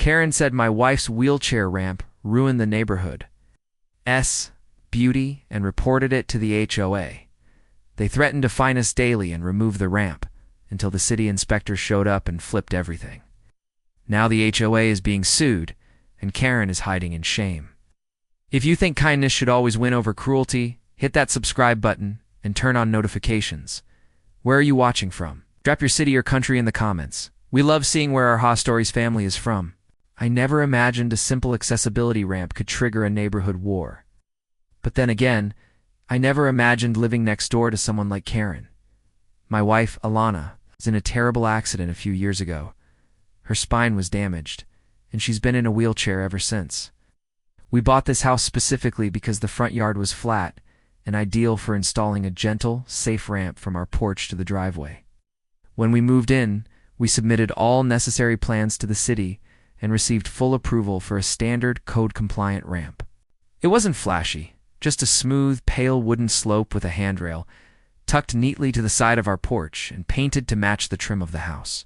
Karen said my wife's wheelchair ramp ruined the neighborhood's beauty and reported it to the HOA. They threatened to fine us daily and remove the ramp until the city inspector showed up and flipped everything. Now the HOA is being sued, and Karen is hiding in shame. If you think kindness should always win over cruelty, hit that subscribe button and turn on notifications. Where are you watching from? Drop your city or country in the comments. We love seeing where our HOA Stories family is from. I never imagined a simple accessibility ramp could trigger a neighborhood war. But then again, I never imagined living next door to someone like Karen. My wife, Alana, was in a terrible accident a few years ago. Her spine was damaged, and she's been in a wheelchair ever since. We bought this house specifically because the front yard was flat and ideal for installing a gentle, safe ramp from our porch to the driveway. When we moved in, we submitted all necessary plans to the city and received full approval for a standard code-compliant ramp. It wasn't flashy, just a smooth, pale wooden slope with a handrail, tucked neatly to the side of our porch and painted to match the trim of the house.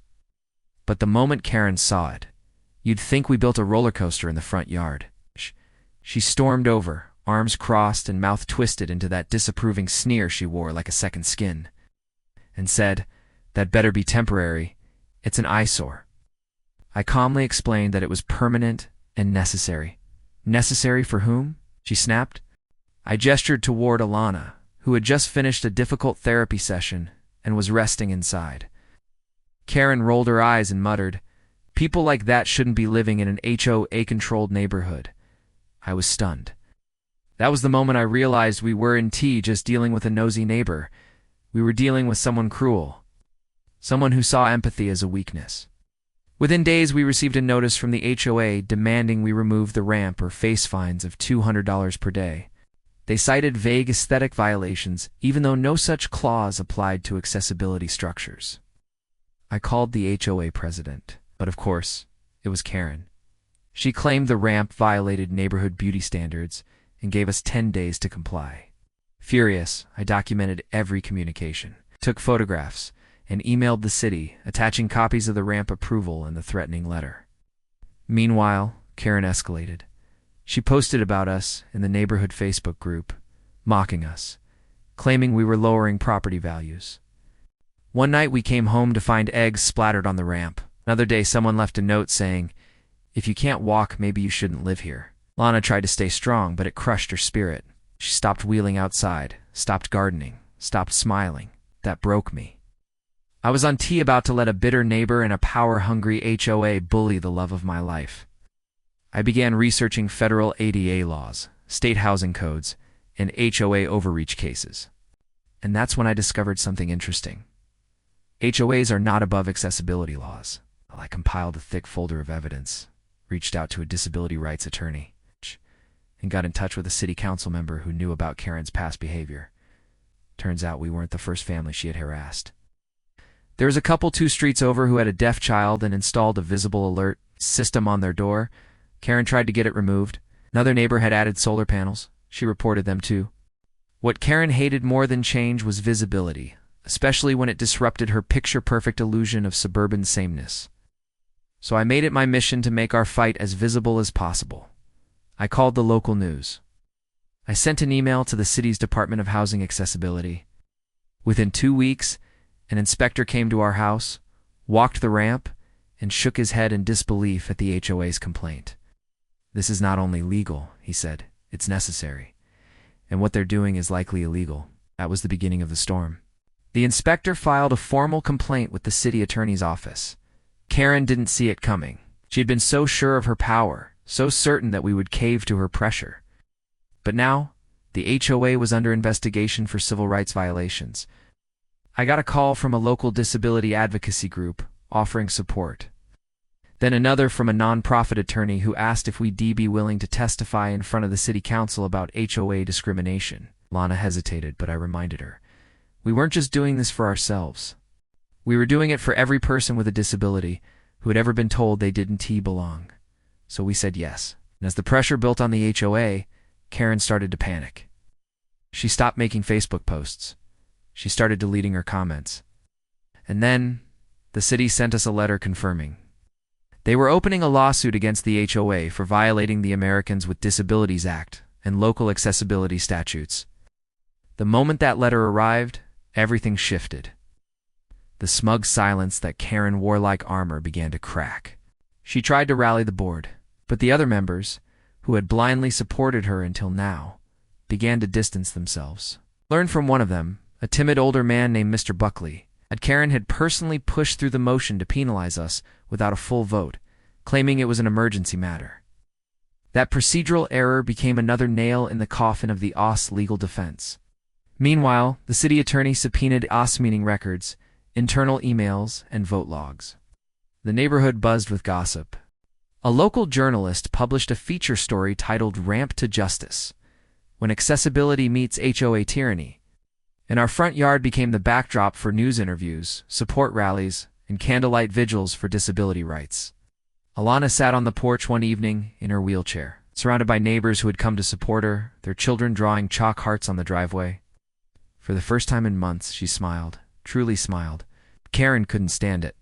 But the moment Karen saw it, you'd think we built a roller coaster in the front yard. She stormed over, arms crossed and mouth twisted into that disapproving sneer she wore like a second skin, and said, "That better be temporary. It's an eyesore." I calmly explained that it was permanent and necessary. Necessary for whom? She snapped. I gestured toward Alana, who had just finished a difficult therapy session and was resting inside. Karen rolled her eyes and muttered, "People like that shouldn't be living in an HOA-controlled neighborhood." I was stunned. That was the moment I realized we weren't just dealing with a nosy neighbor. We were dealing with someone cruel. Someone who saw empathy as a weakness. Within days, we received a notice from the HOA demanding we remove the ramp or face fines of $200 per day. They cited vague aesthetic violations, even though no such clause applied to accessibility structures. I called the HOA president, but of course, it was Karen. She claimed the ramp violated neighborhood beauty standards and gave us 10 days to comply. Furious, I documented every communication, took photographs, and emailed the city, attaching copies of the ramp approval and the threatening letter. Meanwhile, Karen escalated. She posted about us in the neighborhood Facebook group, mocking us, claiming we were lowering property values. One night we came home to find eggs splattered on the ramp. Another day someone left a note saying, "If you can't walk, maybe you shouldn't live here." Lana tried to stay strong, but it crushed her spirit. She stopped wheeling outside, stopped gardening, stopped smiling. That broke me. I was on T about to let a bitter neighbor and a power-hungry HOA bully the love of my life. I began researching federal ADA laws, state housing codes, and HOA overreach cases. And that's when I discovered something interesting. HOAs are not above accessibility laws. I compiled a thick folder of evidence, reached out to a disability rights attorney, and got in touch with a city council member who knew about Karen's past behavior. Turns out we weren't the first family she had harassed. There was a couple 2 streets over who had a deaf child and installed a visible alert system on their door. Karen tried to get it removed. Another neighbor had added solar panels. She reported them too. What Karen hated more than change was visibility, especially when it disrupted her picture-perfect illusion of suburban sameness. So I made it my mission to make our fight as visible as possible. I called the local news. I sent an email to the city's Department of Housing Accessibility. Within 2 weeks, an inspector came to our house, walked the ramp, and shook his head in disbelief at the HOA's complaint. "This is not only legal," he said, "it's necessary. And what they're doing is likely illegal." That was the beginning of the storm. The inspector filed a formal complaint with the city attorney's office. Karen didn't see it coming. She had been so sure of her power, so certain that we would cave to her pressure. But now, the HOA was under investigation for civil rights violations. I got a call from a local disability advocacy group offering support. Then another from a nonprofit attorney who asked if we'd be willing to testify in front of the city council about HOA discrimination. Lana hesitated, but I reminded her. We weren't just doing this for ourselves. We were doing it for every person with a disability who had ever been told they didn't belong. So we said yes. And as the pressure built on the HOA, Karen started to panic. She stopped making Facebook posts. She started deleting her comments. And then, the city sent us a letter confirming. They were opening a lawsuit against the HOA for violating the Americans with Disabilities Act and local accessibility statutes. The moment that letter arrived, everything shifted. The smug silence that Karen wore like armor began to crack. She tried to rally the board, but the other members, who had blindly supported her until now, began to distance themselves. Learned from one of them, a timid older man named Mr. Buckley, that Karen had personally pushed through the motion to penalize us without a full vote, claiming it was an emergency matter. That procedural error became another nail in the coffin of the OS legal defense. Meanwhile, the city attorney subpoenaed OS meeting records, internal emails, and vote logs. The neighborhood buzzed with gossip. A local journalist published a feature story titled "Ramp to Justice: When Accessibility Meets HOA Tyranny," and our front yard became the backdrop for news interviews, support rallies, and candlelight vigils for disability rights. Alana sat on the porch one evening in her wheelchair, surrounded by neighbors who had come to support her, their children drawing chalk hearts on the driveway. For the first time in months, she smiled, truly smiled. Karen couldn't stand it.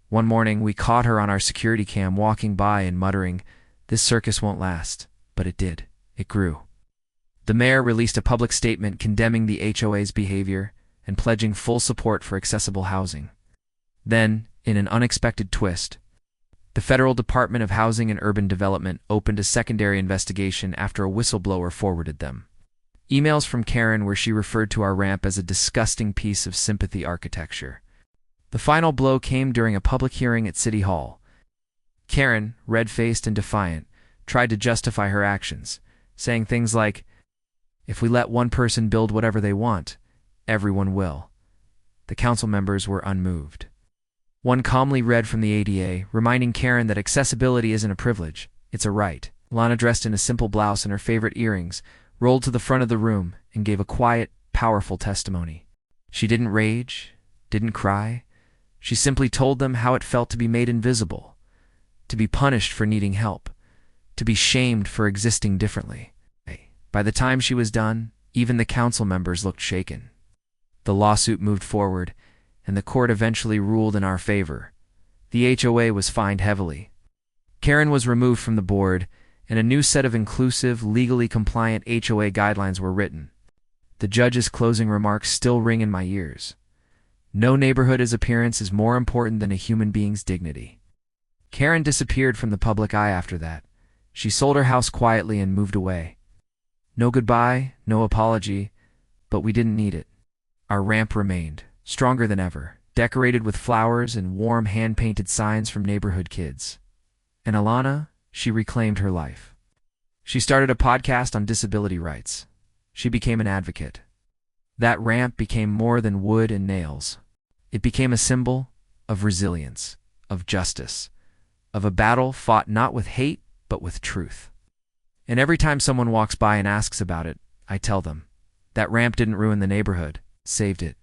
One morning, we caught her on our security cam walking by and muttering, "This circus won't last." But it did. It grew. The mayor released a public statement condemning the HOA's behavior and pledging full support for accessible housing. Then, in an unexpected twist, the Federal Department of Housing and Urban Development opened a secondary investigation after a whistleblower forwarded them. Emails from Karen where she referred to our ramp as a disgusting piece of sympathy architecture. The final blow came during a public hearing at City Hall. Karen, red-faced and defiant, tried to justify her actions, saying things like, "If we let one person build whatever they want, everyone will." The council members were unmoved. One calmly read from the ADA, reminding Karen that accessibility isn't a privilege, it's a right. Lana, dressed in a simple blouse and her favorite earrings, rolled to the front of the room and gave a quiet, powerful testimony. She didn't rage, didn't cry. She simply told them how it felt to be made invisible, to be punished for needing help, to be shamed for existing differently. By the time she was done, even the council members looked shaken. The lawsuit moved forward, and the court eventually ruled in our favor. The HOA was fined heavily. Karen was removed from the board, and a new set of inclusive, legally compliant HOA guidelines were written. The judge's closing remarks still ring in my ears. No neighborhood's appearance is more important than a human being's dignity. Karen disappeared from the public eye after that. She sold her house quietly and moved away. No goodbye, no apology, but we didn't need it. Our ramp remained, stronger than ever, decorated with flowers and warm hand-painted signs from neighborhood kids. And Alana, she reclaimed her life. She started a podcast on disability rights. She became an advocate. That ramp became more than wood and nails. It became a symbol of resilience, of justice, of a battle fought not with hate, but with truth. And every time someone walks by and asks about it, I tell them, that ramp didn't ruin the neighborhood, saved it.